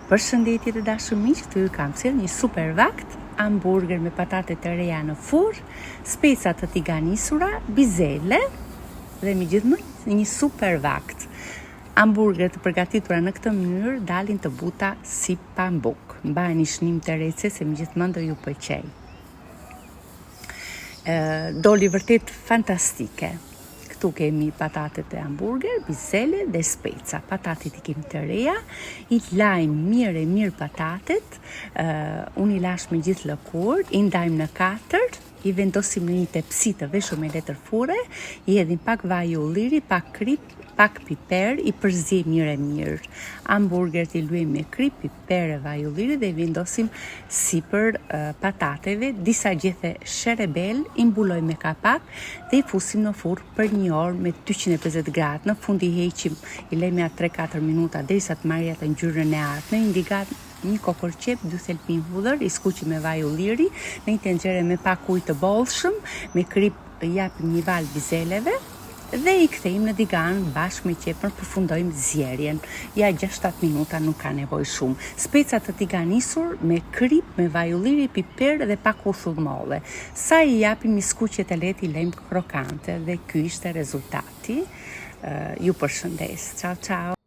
Përshëndetje të dashur miq, këtu ju kam sjell një super vakt, hamburger me patate të reja në furrë, speca të tiganisura, bizele dhe megjithmonë një super vakt. Hamburger të përgatitura në këtë mënyrë dalin të buta si pambuk. Mbajini shënim të rece se megjithmonë do ju pëlqej. Doli vërtet fantastike. Këtu kemi patatet e hamburger, bizele dhe speca. Patatet I kemi të reja, I lajmë mirë patatet, unë I lash me gjithë lëkurë, I ndajmë në 4, I vendosim në një tepsi të veshur me letër furre, I hedhim pak vaj ulliri, pak krip, pak piper, I përziej mirë. Hamburgert I luajmë me krip, piper e vaj ulliri dhe I vendosim sipër patateve, disa gjethe sherebel, I mbulojmë me kapak dhe I fusim në furrë për 1 orë me 250 gradë. Në fund I heqim, I lejmë ja 3-4 minuta derisa të marrë atë ngjyrën e artme. I ndigat një kokorqep, 2 thelpin hudhër, I skuqim me vaj ulliri në një tenxhere me pak ujë të bollshëm, me krip japim një val bizeleve dhe I kthejmë në digan bashkë me qepën, përfundojmë zjerjen. Ja 6-7 minuta nuk ka nevojë shumë. Speca të tiganisur me krip, me vaj ulliri, piper dhe pak urthull molle. Sa I japim I skuqjet e lehtë I lejmë krokante dhe ky ishte rezultati. Ju përshëndes. Ciao ciao.